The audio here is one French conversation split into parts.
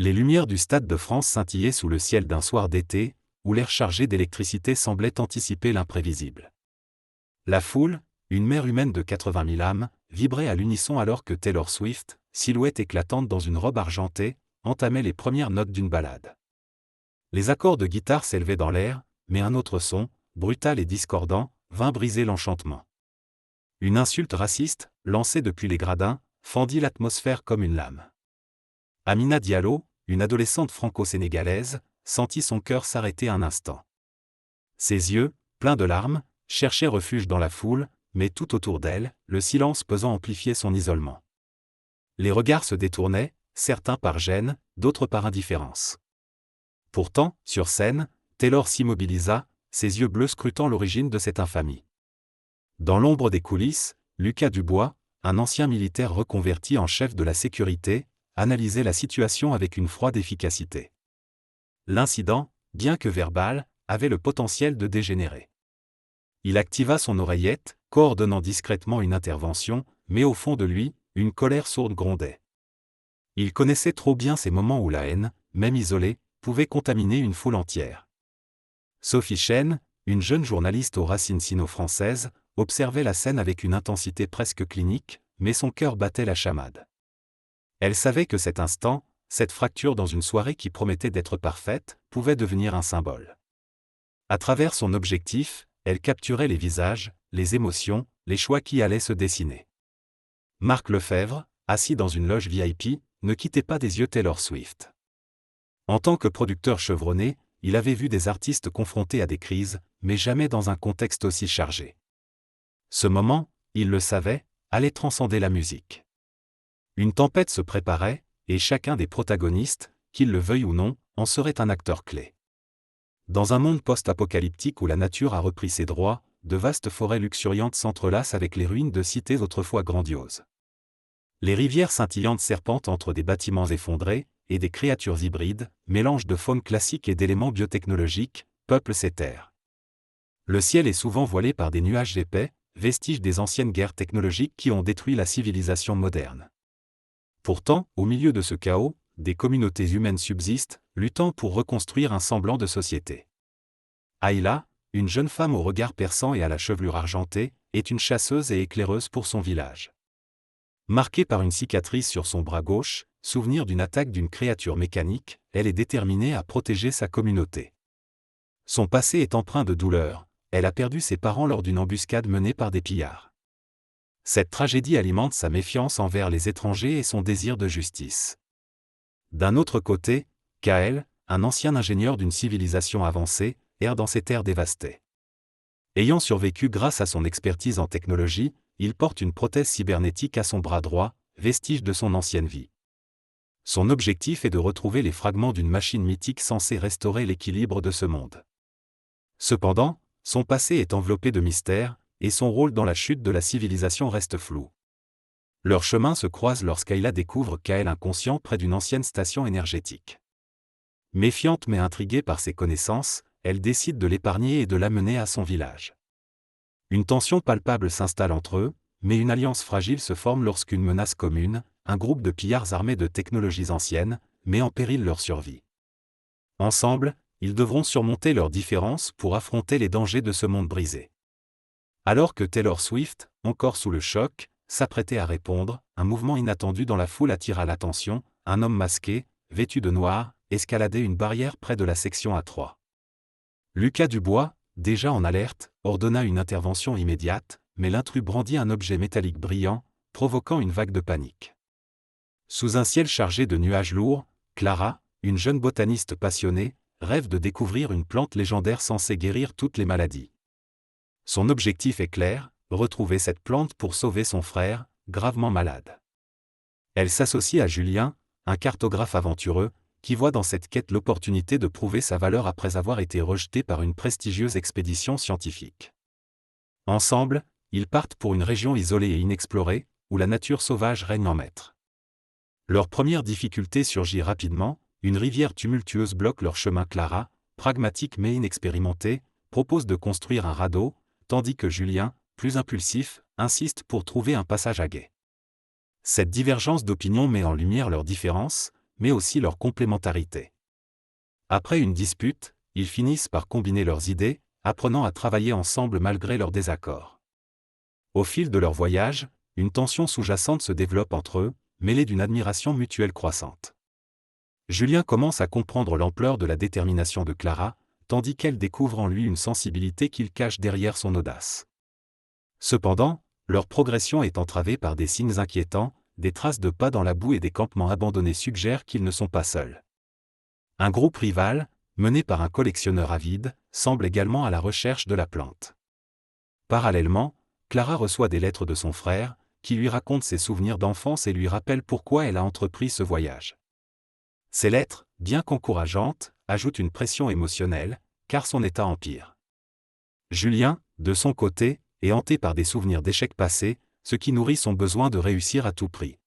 Les lumières du Stade de France scintillaient sous le ciel d'un soir d'été, où l'air chargé d'électricité semblait anticiper l'imprévisible. La foule, une mer humaine de 80 000 âmes, vibrait à l'unisson alors que Taylor Swift, silhouette éclatante dans une robe argentée, entamait les premières notes d'une ballade. Les accords de guitare s'élevaient dans l'air, mais un autre son, brutal et discordant, vint briser l'enchantement. Une insulte raciste, lancée depuis les gradins, fendit l'atmosphère comme une lame. Amina Diallo, une adolescente franco-sénégalaise, sentit son cœur s'arrêter un instant. Ses yeux, pleins de larmes, cherchaient refuge dans la foule, mais tout autour d'elle, le silence pesant amplifiait son isolement. Les regards se détournaient, certains par gêne, d'autres par indifférence. Pourtant, sur scène, Taylor s'immobilisa, ses yeux bleus scrutant l'origine de cette infamie. Dans l'ombre des coulisses, Lucas Dubois, un ancien militaire reconverti en chef de la sécurité, analysait la situation avec une froide efficacité. L'incident, bien que verbal, avait le potentiel de dégénérer. Il activa son oreillette, coordonnant discrètement une intervention, mais au fond de lui, une colère sourde grondait. Il connaissait trop bien ces moments où la haine, même isolée, pouvait contaminer une foule entière. Sophie Chen, une jeune journaliste aux racines sino-françaises, observait la scène avec une intensité presque clinique, mais son cœur battait la chamade. Elle savait que cet instant, cette fracture dans une soirée qui promettait d'être parfaite, pouvait devenir un symbole. À travers son objectif, elle capturait les visages, les émotions, les choix qui allaient se dessiner. Marc Lefebvre, assis dans une loge VIP, ne quittait pas des yeux Taylor Swift. En tant que producteur chevronné, il avait vu des artistes confrontés à des crises, mais jamais dans un contexte aussi chargé. Ce moment, il le savait, allait transcender la musique. Une tempête se préparait, et chacun des protagonistes, qu'il le veuille ou non, en serait un acteur clé. Dans un monde post-apocalyptique où la nature a repris ses droits, de vastes forêts luxuriantes s'entrelacent avec les ruines de cités autrefois grandioses. Les rivières scintillantes serpentent entre des bâtiments effondrés, et des créatures hybrides, mélange de faune classique et d'éléments biotechnologiques, peuplent ces terres. Le ciel est souvent voilé par des nuages épais, vestiges des anciennes guerres technologiques qui ont détruit la civilisation moderne. Pourtant, au milieu de ce chaos, des communautés humaines subsistent, luttant pour reconstruire un semblant de société. Ayla, une jeune femme au regard perçant et à la chevelure argentée, est une chasseuse et éclaireuse pour son village. Marquée par une cicatrice sur son bras gauche, souvenir d'une attaque d'une créature mécanique, elle est déterminée à protéger sa communauté. Son passé est empreint de douleur, elle a perdu ses parents lors d'une embuscade menée par des pillards. Cette tragédie alimente sa méfiance envers les étrangers et son désir de justice. D'un autre côté, Kael, un ancien ingénieur d'une civilisation avancée, erre dans ces terres dévastées. Ayant survécu grâce à son expertise en technologie, il porte une prothèse cybernétique à son bras droit, vestige de son ancienne vie. Son objectif est de retrouver les fragments d'une machine mythique censée restaurer l'équilibre de ce monde. Cependant, son passé est enveloppé de mystères, et son rôle dans la chute de la civilisation reste flou. Leurs chemins se croisent lorsqu'Ayla découvre Kael inconscient près d'une ancienne station énergétique. Méfiante mais intriguée par ses connaissances, elle décide de l'épargner et de l'amener à son village. Une tension palpable s'installe entre eux, mais une alliance fragile se forme lorsqu'une menace commune, un groupe de pillards armés de technologies anciennes, met en péril leur survie. Ensemble, ils devront surmonter leurs différences pour affronter les dangers de ce monde brisé. Alors que Taylor Swift, encore sous le choc, s'apprêtait à répondre, un mouvement inattendu dans la foule attira l'attention, un homme masqué, vêtu de noir, escaladait une barrière près de la section A3. Lucas Dubois, déjà en alerte, ordonna une intervention immédiate, mais l'intrus brandit un objet métallique brillant, provoquant une vague de panique. Sous un ciel chargé de nuages lourds, Clara, une jeune botaniste passionnée, rêve de découvrir une plante légendaire censée guérir toutes les maladies. Son objectif est clair, retrouver cette plante pour sauver son frère, gravement malade. Elle s'associe à Julien, un cartographe aventureux, qui voit dans cette quête l'opportunité de prouver sa valeur après avoir été rejeté par une prestigieuse expédition scientifique. Ensemble, ils partent pour une région isolée et inexplorée, où la nature sauvage règne en maître. Leur première difficulté surgit rapidement, une rivière tumultueuse bloque leur chemin. Clara, pragmatique mais inexpérimentée, propose de construire un radeau, tandis que Julien, plus impulsif, insiste pour trouver un passage à gué. Cette divergence d'opinion met en lumière leurs différences, mais aussi leur complémentarité. Après une dispute, ils finissent par combiner leurs idées, apprenant à travailler ensemble malgré leurs désaccords. Au fil de leur voyage, une tension sous-jacente se développe entre eux, mêlée d'une admiration mutuelle croissante. Julien commence à comprendre l'ampleur de la détermination de Clara, tandis qu'elle découvre en lui une sensibilité qu'il cache derrière son audace. Cependant, leur progression est entravée par des signes inquiétants, des traces de pas dans la boue et des campements abandonnés suggèrent qu'ils ne sont pas seuls. Un groupe rival, mené par un collectionneur avide, semble également à la recherche de la plante. Parallèlement, Clara reçoit des lettres de son frère, qui lui raconte ses souvenirs d'enfance et lui rappelle pourquoi elle a entrepris ce voyage. Ces lettres, bien qu'encourageantes, ajoutent une pression émotionnelle, car son état empire. Julien, de son côté, est hanté par des souvenirs d'échecs passés, ce qui nourrit son besoin de réussir à tout prix.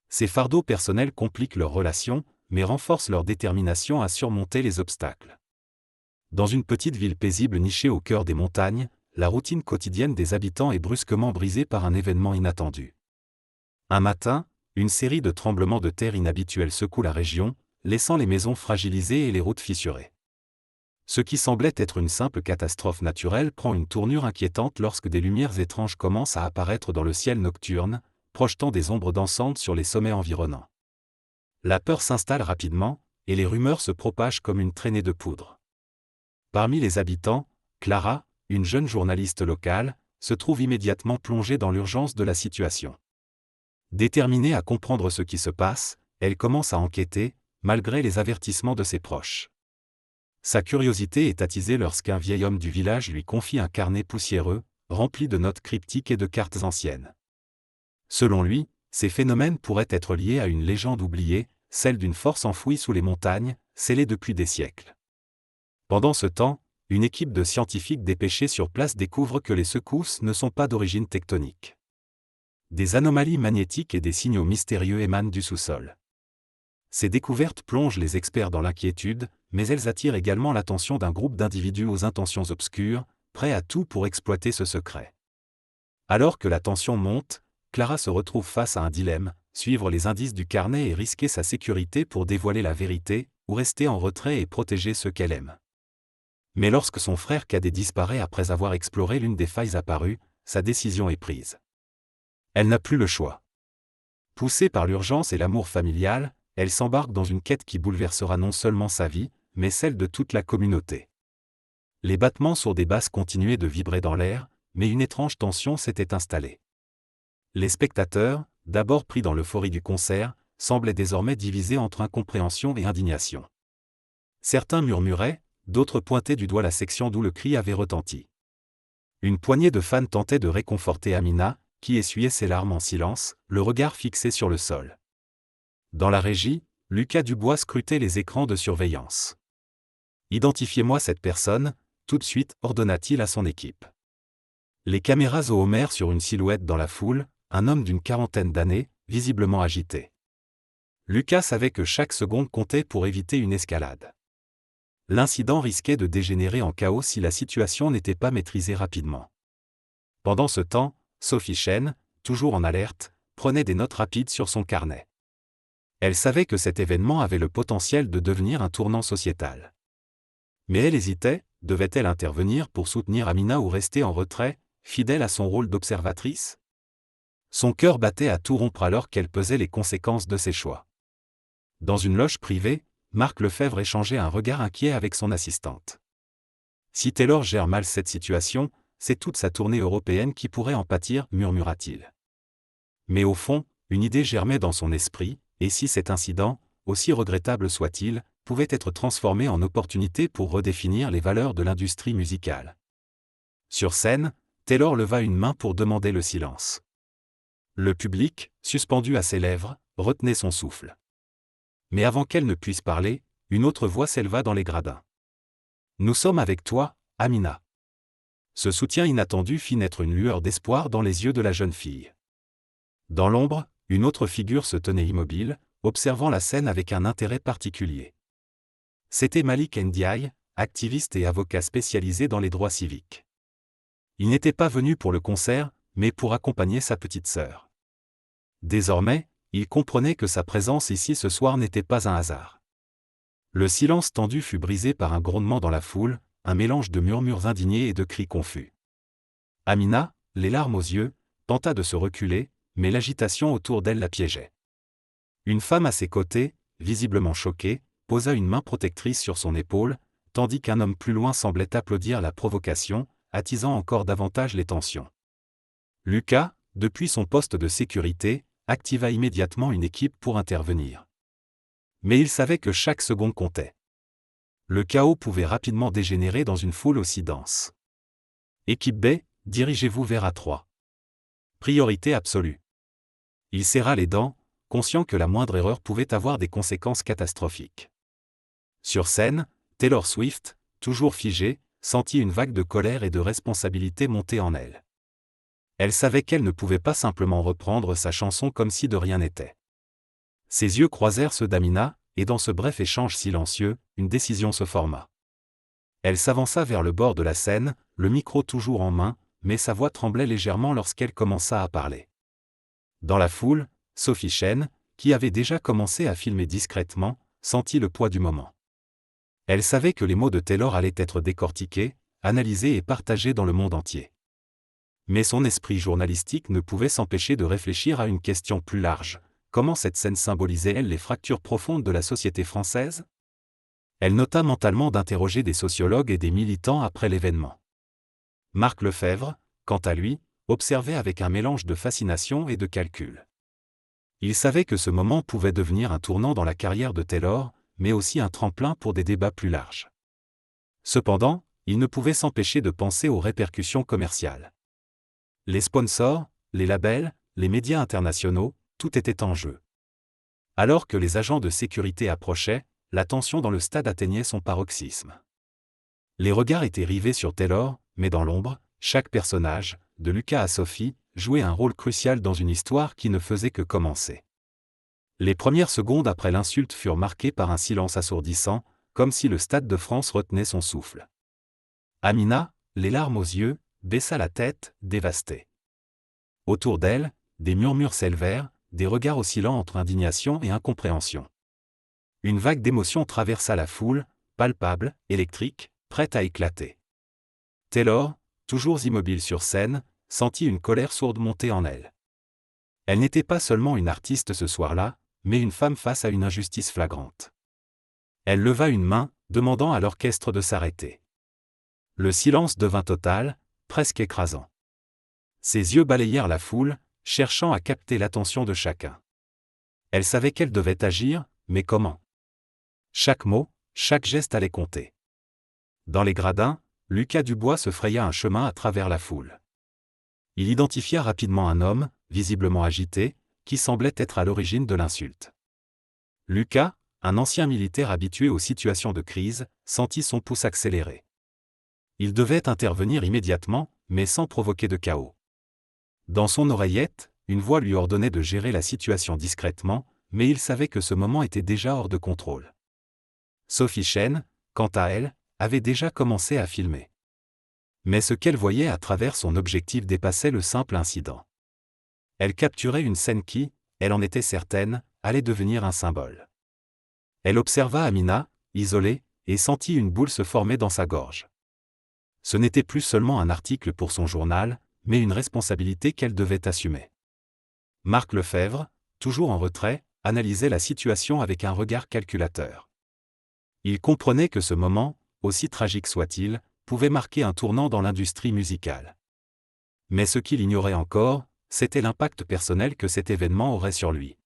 Ces fardeaux personnels compliquent leur relation, mais renforcent leur détermination à surmonter les obstacles. Dans une petite ville paisible nichée au cœur des montagnes, la routine quotidienne des habitants est brusquement brisée par un événement inattendu. Un matin, une série de tremblements de terre inhabituels secoue la région, laissant les maisons fragilisées et les routes fissurées. Ce qui semblait être une simple catastrophe naturelle prend une tournure inquiétante lorsque des lumières étranges commencent à apparaître dans le ciel nocturne, projetant des ombres dansantes sur les sommets environnants. La peur s'installe rapidement, et les rumeurs se propagent comme une traînée de poudre. Parmi les habitants, Clara, une jeune journaliste locale, se trouve immédiatement plongée dans l'urgence de la situation. Déterminée à comprendre ce qui se passe, elle commence à enquêter, malgré les avertissements de ses proches. Sa curiosité est attisée lorsqu'un vieil homme du village lui confie un carnet poussiéreux, rempli de notes cryptiques et de cartes anciennes. Selon lui, ces phénomènes pourraient être liés à une légende oubliée, celle d'une force enfouie sous les montagnes, scellée depuis des siècles. Pendant ce temps, une équipe de scientifiques dépêchés sur place découvre que les secousses ne sont pas d'origine tectonique. Des anomalies magnétiques et des signaux mystérieux émanent du sous-sol. Ces découvertes plongent les experts dans l'inquiétude, mais elles attirent également l'attention d'un groupe d'individus aux intentions obscures, prêts à tout pour exploiter ce secret. Alors que la tension monte, Clara se retrouve face à un dilemme, suivre les indices du carnet et risquer sa sécurité pour dévoiler la vérité, ou rester en retrait et protéger ceux qu'elle aime. Mais lorsque son frère cadet disparaît après avoir exploré l'une des failles apparues, sa décision est prise. Elle n'a plus le choix. Poussée par l'urgence et l'amour familial, elle s'embarque dans une quête qui bouleversera non seulement sa vie, mais celle de toute la communauté. Les battements sourds des basses continuaient de vibrer dans l'air, mais une étrange tension s'était installée. Les spectateurs, d'abord pris dans l'euphorie du concert, semblaient désormais divisés entre incompréhension et indignation. Certains murmuraient, d'autres pointaient du doigt la section d'où le cri avait retenti. Une poignée de fans tentait de réconforter Amina, qui essuyait ses larmes en silence, le regard fixé sur le sol. Dans la régie, Lucas Dubois scrutait les écrans de surveillance. « Identifiez-moi cette personne », tout de suite, ordonna-t-il à son équipe. Les caméras zoomèrent sur une silhouette dans la foule, un homme d'une quarantaine d'années, visiblement agité. Lucas savait que chaque seconde comptait pour éviter une escalade. L'incident risquait de dégénérer en chaos si la situation n'était pas maîtrisée rapidement. Pendant ce temps, Sophie Chen, toujours en alerte, prenait des notes rapides sur son carnet. Elle savait que cet événement avait le potentiel de devenir un tournant sociétal. Mais elle hésitait, devait-elle intervenir pour soutenir Amina ou rester en retrait, fidèle à son rôle d'observatrice? Son cœur battait à tout rompre alors qu'elle pesait les conséquences de ses choix. Dans une loge privée, Marc Lefebvre échangeait un regard inquiet avec son assistante. Si Taylor gère mal cette situation, c'est toute sa tournée européenne qui pourrait en pâtir, murmura-t-il. Mais au fond, une idée germait dans son esprit, et si cet incident, aussi regrettable soit-il, pouvait être transformé en opportunité pour redéfinir les valeurs de l'industrie musicale. Sur scène, Taylor leva une main pour demander le silence. Le public, suspendu à ses lèvres, retenait son souffle. Mais avant qu'elle ne puisse parler, une autre voix s'éleva dans les gradins. « Nous sommes avec toi, Amina. » Ce soutien inattendu fit naître une lueur d'espoir dans les yeux de la jeune fille. Dans l'ombre, une autre figure se tenait immobile, observant la scène avec un intérêt particulier. C'était Malik Ndiaye, activiste et avocat spécialisé dans les droits civiques. Il n'était pas venu pour le concert, mais pour accompagner sa petite sœur. Désormais, Il comprenait que sa présence ici ce soir n'était pas un hasard. Le silence tendu fut brisé par un grondement dans la foule, un mélange de murmures indignés et de cris confus. Amina, les larmes aux yeux, tenta de se reculer, mais l'agitation autour d'elle la piégeait. Une femme à ses côtés, visiblement choquée, posa une main protectrice sur son épaule, tandis qu'un homme plus loin semblait applaudir la provocation, attisant encore davantage les tensions. Lucas, depuis son poste de sécurité, activa immédiatement une équipe pour intervenir. Mais il savait que chaque seconde comptait. Le chaos pouvait rapidement dégénérer dans une foule aussi dense. Équipe B, dirigez-vous vers A3. Priorité absolue. Il serra les dents, conscient que la moindre erreur pouvait avoir des conséquences catastrophiques. Sur scène, Taylor Swift, toujours figée, sentit une vague de colère et de responsabilité monter en elle. Elle savait qu'elle ne pouvait pas simplement reprendre sa chanson comme si de rien n'était. Ses yeux croisèrent ceux d'Amina, et dans ce bref échange silencieux, une décision se forma. Elle s'avança vers le bord de la scène, le micro toujours en main, mais sa voix tremblait légèrement lorsqu'elle commença à parler. Dans la foule, Sophie Chen, qui avait déjà commencé à filmer discrètement, sentit le poids du moment. Elle savait que les mots de Taylor allaient être décortiqués, analysés et partagés dans le monde entier. Mais son esprit journalistique ne pouvait s'empêcher de réfléchir à une question plus large. Comment cette scène symbolisait-elle les fractures profondes de la société française? Elle nota mentalement d'interroger des sociologues et des militants après l'événement. Marc Lefebvre, quant à lui, observait avec un mélange de fascination et de calcul. Il savait que ce moment pouvait devenir un tournant dans la carrière de Taylor, mais aussi un tremplin pour des débats plus larges. Cependant, il ne pouvait s'empêcher de penser aux répercussions commerciales. Les sponsors, les labels, les médias internationaux, tout était en jeu. Alors que les agents de sécurité approchaient, la tension dans le stade atteignait son paroxysme. Les regards étaient rivés sur Taylor, mais dans l'ombre, chaque personnage, de Lucas à Sophie, jouait un rôle crucial dans une histoire qui ne faisait que commencer. Les premières secondes après l'insulte furent marquées par un silence assourdissant, comme si le Stade de France retenait son souffle. Amina, les larmes aux yeux, baissa la tête, dévastée. Autour d'elle, des murmures s'élevèrent, des regards oscillant entre indignation et incompréhension. Une vague d'émotion traversa la foule, palpable, électrique, prête à éclater. Taylor, toujours immobile sur scène, sentit une colère sourde monter en elle. Elle n'était pas seulement une artiste ce soir-là, mais une femme face à une injustice flagrante. Elle leva une main, demandant à l'orchestre de s'arrêter. Le silence devint total, presque écrasant. Ses yeux balayèrent la foule, cherchant à capter l'attention de chacun. Elle savait qu'elle devait agir, mais comment? Chaque mot, chaque geste allait compter. Dans les gradins, Lucas Dubois se fraya un chemin à travers la foule. Il identifia rapidement un homme, visiblement agité, qui semblait être à l'origine de l'insulte. Lucas, un ancien militaire habitué aux situations de crise, sentit son pouce accélérer. Il devait intervenir immédiatement, mais sans provoquer de chaos. Dans son oreillette, une voix lui ordonnait de gérer la situation discrètement, mais il savait que ce moment était déjà hors de contrôle. Sophie Chen, quant à elle, avait déjà commencé à filmer. Mais ce qu'elle voyait à travers son objectif dépassait le simple incident. Elle capturait une scène qui, elle en était certaine, allait devenir un symbole. Elle observa Amina, isolée, et sentit une boule se former dans sa gorge. Ce n'était plus seulement un article pour son journal, mais une responsabilité qu'elle devait assumer. Marc Lefebvre, toujours en retrait, analysait la situation avec un regard calculateur. Il comprenait que ce moment, aussi tragique soit-il, pouvait marquer un tournant dans l'industrie musicale. Mais ce qu'il ignorait encore, c'était l'impact personnel que cet événement aurait sur lui.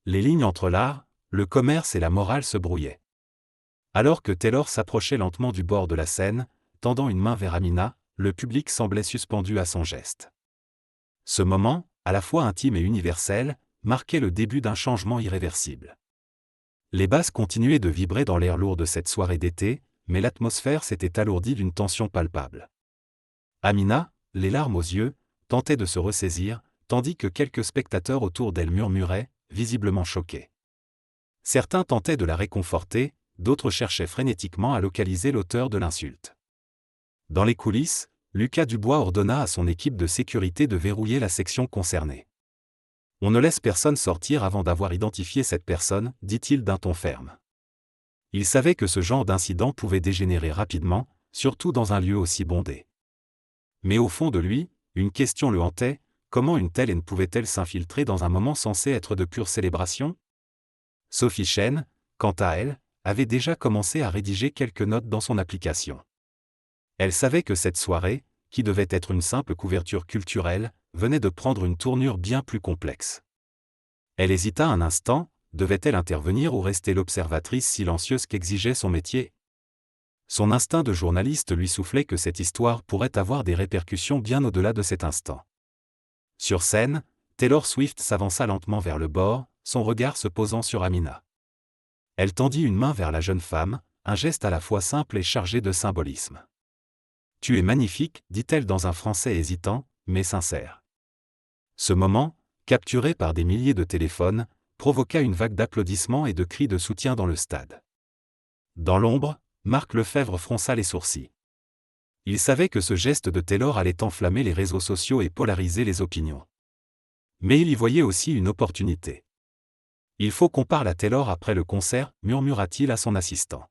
Les lignes entre l'art, le commerce et la morale se brouillaient. Alors que Taylor s'approchait lentement du bord de la scène, tendant une main vers Amina, le public semblait suspendu à son geste. Ce moment, à la fois intime et universel, marquait le début d'un changement irréversible. Les basses continuaient de vibrer dans l'air lourd de cette soirée d'été, mais l'atmosphère s'était alourdie d'une tension palpable. Amina, les larmes aux yeux, tentait de se ressaisir, tandis que quelques spectateurs autour d'elle murmuraient, visiblement choqués. Certains tentaient de la réconforter, d'autres cherchaient frénétiquement à localiser l'auteur de l'insulte. Dans les coulisses, Lucas Dubois ordonna à son équipe de sécurité de verrouiller la section concernée. On ne laisse personne sortir avant d'avoir identifié cette personne, dit-il d'un ton ferme. Il savait que ce genre d'incident pouvait dégénérer rapidement, surtout dans un lieu aussi bondé. Mais au fond de lui, une question le hantait, comment une telle haine pouvait-elle s'infiltrer dans un moment censé être de pure célébration? Sophie Chen, quant à elle, avait déjà commencé à rédiger quelques notes dans son application. Elle savait que cette soirée, qui devait être une simple couverture culturelle, venait de prendre une tournure bien plus complexe. Elle hésita un instant, devait-elle intervenir ou rester l'observatrice silencieuse qu'exigeait son métier? Son instinct de journaliste lui soufflait que cette histoire pourrait avoir des répercussions bien au-delà de cet instant. Sur scène, Taylor Swift s'avança lentement vers le bord, son regard se posant sur Amina. Elle tendit une main vers la jeune femme, un geste à la fois simple et chargé de symbolisme. « Tu es magnifique », dit-elle dans un français hésitant, mais sincère. Ce moment, capturé par des milliers de téléphones, provoqua une vague d'applaudissements et de cris de soutien dans le stade. Dans l'ombre, Marc Lefebvre fronça les sourcils. Il savait que ce geste de Taylor allait enflammer les réseaux sociaux et polariser les opinions. Mais il y voyait aussi une opportunité. « Il faut qu'on parle à Taylor après le concert », murmura-t-il à son assistant.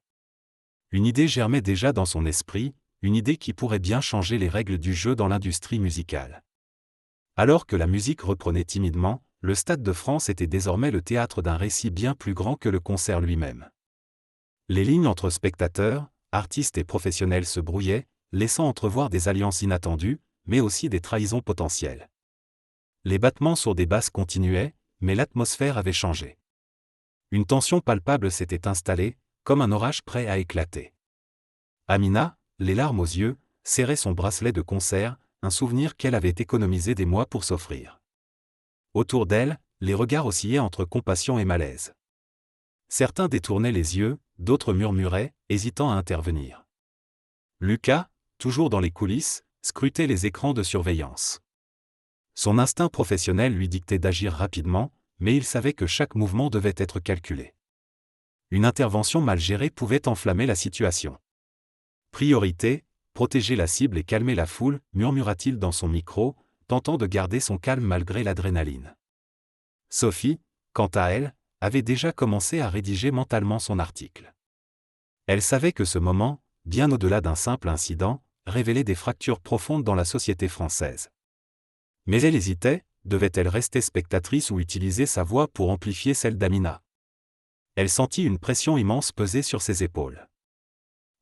Une idée germait déjà dans son esprit, une idée qui pourrait bien changer les règles du jeu dans l'industrie musicale. Alors que la musique reprenait timidement, le Stade de France était désormais le théâtre d'un récit bien plus grand que le concert lui-même. Les lignes entre spectateurs, artistes et professionnels se brouillaient, laissant entrevoir des alliances inattendues, mais aussi des trahisons potentielles. Les battements sur des basses continuaient, mais l'atmosphère avait changé. Une tension palpable s'était installée, comme un orage prêt à éclater. Amina, les larmes aux yeux, serrait son bracelet de concert, un souvenir qu'elle avait économisé des mois pour s'offrir. Autour d'elle, les regards oscillaient entre compassion et malaise. Certains détournaient les yeux, d'autres murmuraient, hésitant à intervenir. Lucas, toujours dans les coulisses, scrutait les écrans de surveillance. Son instinct professionnel lui dictait d'agir rapidement, mais il savait que chaque mouvement devait être calculé. Une intervention mal gérée pouvait enflammer la situation. Priorité, protéger la cible et calmer la foule, murmura-t-il dans son micro, tentant de garder son calme malgré l'adrénaline. Sophie, quant à elle, avait déjà commencé à rédiger mentalement son article. Elle savait que ce moment, bien au-delà d'un simple incident, révélait des fractures profondes dans la société française. Mais elle hésitait, devait-elle rester spectatrice ou utiliser sa voix pour amplifier celle d'Amina? Elle sentit une pression immense peser sur ses épaules.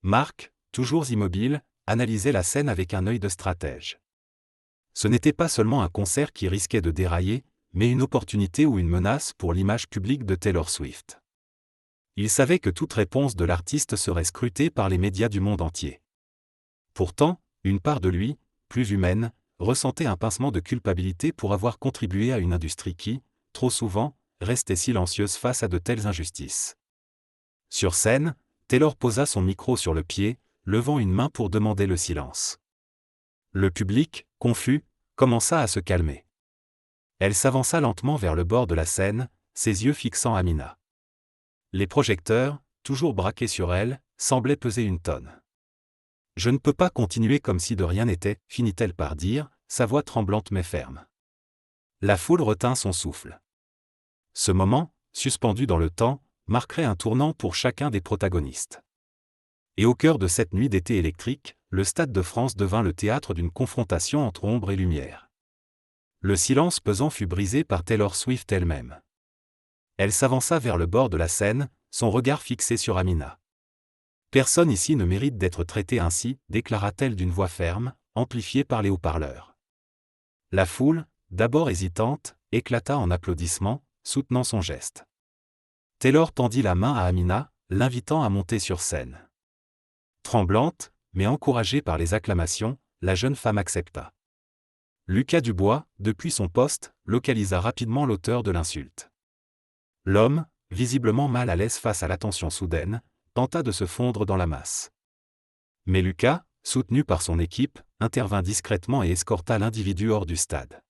Marc, toujours immobile, analysait la scène avec un œil de stratège. Ce n'était pas seulement un concert qui risquait de dérailler, mais une opportunité ou une menace pour l'image publique de Taylor Swift. Il savait que toute réponse de l'artiste serait scrutée par les médias du monde entier. Pourtant, une part de lui, plus humaine, ressentait un pincement de culpabilité pour avoir contribué à une industrie qui, trop souvent, restait silencieuse face à de telles injustices. Sur scène, Taylor posa son micro sur le pied, levant une main pour demander le silence. Le public, confus, commença à se calmer. Elle s'avança lentement vers le bord de la scène, ses yeux fixant Amina. Les projecteurs, toujours braqués sur elle, semblaient peser une tonne. « Je ne peux pas continuer comme si de rien n'était », finit-elle par dire, sa voix tremblante mais ferme. La foule retint son souffle. Ce moment, suspendu dans le temps, marquerait un tournant pour chacun des protagonistes. Et au cœur de cette nuit d'été électrique, le Stade de France devint le théâtre d'une confrontation entre ombre et lumière. Le silence pesant fut brisé par Taylor Swift elle-même. Elle s'avança vers le bord de la scène, son regard fixé sur Amina. « Personne ici ne mérite d'être traité ainsi », déclara-t-elle d'une voix ferme, amplifiée par les haut-parleurs. La foule, d'abord hésitante, éclata en applaudissements, soutenant son geste. Taylor tendit la main à Amina, l'invitant à monter sur scène. Tremblante, mais encouragée par les acclamations, la jeune femme accepta. Lucas Dubois, depuis son poste, localisa rapidement l'auteur de l'insulte. L'homme, visiblement mal à l'aise face à l'attention soudaine, tenta de se fondre dans la masse. Mais Lucas, soutenu par son équipe, intervint discrètement et escorta l'individu hors du stade.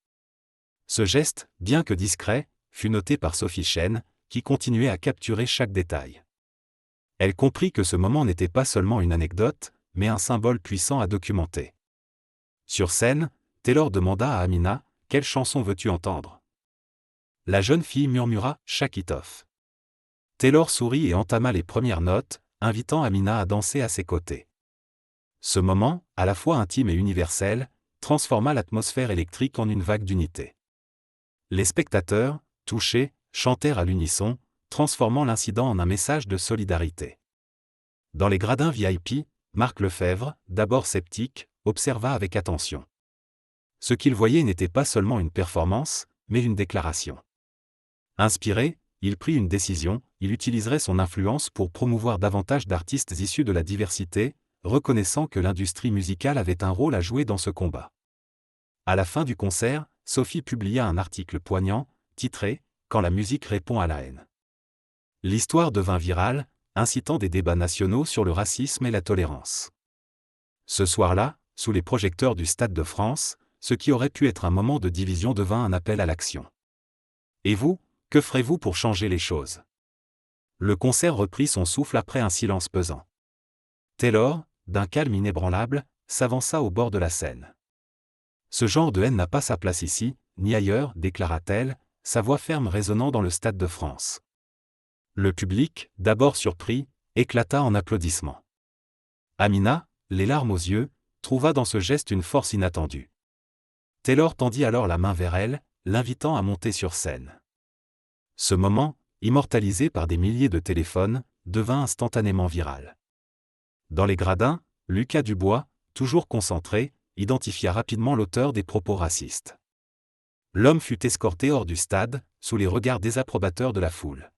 Ce geste, bien que discret, fut noté par Sophie Chen, qui continuait à capturer chaque détail. Elle comprit que ce moment n'était pas seulement une anecdote, mais un symbole puissant à documenter. Sur scène, Taylor demanda à Amina, « Quelle chanson veux-tu entendre » La jeune fille murmura « Shake it off ». Taylor sourit et entama les premières notes, invitant Amina à danser à ses côtés. Ce moment, à la fois intime et universel, transforma l'atmosphère électrique en une vague d'unité. Les spectateurs, touchés, chantèrent à l'unisson, transformant l'incident en un message de solidarité. Dans les gradins VIP, Marc Lefebvre, d'abord sceptique, observa avec attention. Ce qu'il voyait n'était pas seulement une performance, mais une déclaration. Inspiré, il prit une décision, il utiliserait son influence pour promouvoir davantage d'artistes issus de la diversité, reconnaissant que l'industrie musicale avait un rôle à jouer dans ce combat. À la fin du concert, Sophie publia un article poignant, titré « Quand la musique répond à la haine ». L'histoire devint virale, incitant des débats nationaux sur le racisme et la tolérance. Ce soir-là, sous les projecteurs du Stade de France, ce qui aurait pu être un moment de division devint un appel à l'action. Et vous, que ferez-vous pour changer les choses ? Le concert reprit son souffle après un silence pesant. Taylor, d'un calme inébranlable, s'avança au bord de la scène. Ce genre de haine n'a pas sa place ici, ni ailleurs, déclara-t-elle, sa voix ferme résonnant dans le Stade de France. Le public, d'abord surpris, éclata en applaudissements. Amina, les larmes aux yeux, trouva dans ce geste une force inattendue. Taylor tendit alors la main vers elle, l'invitant à monter sur scène. Ce moment, immortalisé par des milliers de téléphones, devint instantanément viral. Dans les gradins, Lucas Dubois, toujours concentré, identifia rapidement l'auteur des propos racistes. L'homme fut escorté hors du stade, sous les regards désapprobateurs de la foule.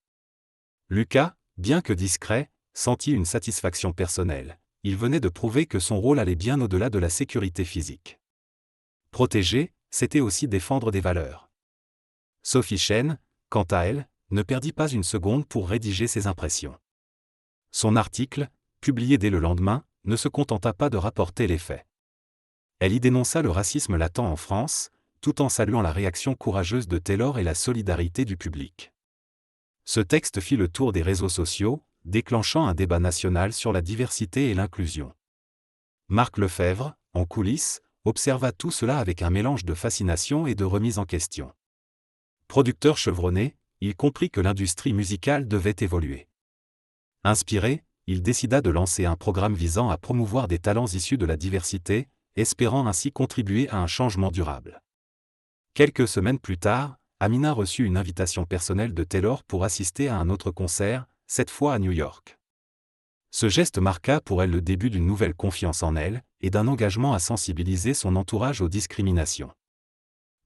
Lucas, bien que discret, sentit une satisfaction personnelle. Il venait de prouver que son rôle allait bien au-delà de la sécurité physique. Protéger, c'était aussi défendre des valeurs. Sophie Chen, quant à elle, ne perdit pas une seconde pour rédiger ses impressions. Son article, publié dès le lendemain, ne se contenta pas de rapporter les faits. Elle y dénonça le racisme latent en France, tout en saluant la réaction courageuse de Taylor et la solidarité du public. Ce texte fit le tour des réseaux sociaux, déclenchant un débat national sur la diversité et l'inclusion. Marc Lefebvre, en coulisses, observa tout cela avec un mélange de fascination et de remise en question. Producteur chevronné, il comprit que l'industrie musicale devait évoluer. Inspiré, il décida de lancer un programme visant à promouvoir des talents issus de la diversité, espérant ainsi contribuer à un changement durable. Quelques semaines plus tard, Amina reçut une invitation personnelle de Taylor pour assister à un autre concert, cette fois à New York. Ce geste marqua pour elle le début d'une nouvelle confiance en elle, et d'un engagement à sensibiliser son entourage aux discriminations.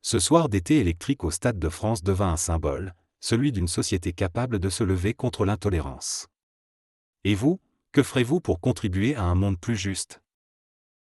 Ce soir d'été électrique au Stade de France devint un symbole, celui d'une société capable de se lever contre l'intolérance. Et vous, que ferez-vous pour contribuer à un monde plus juste ?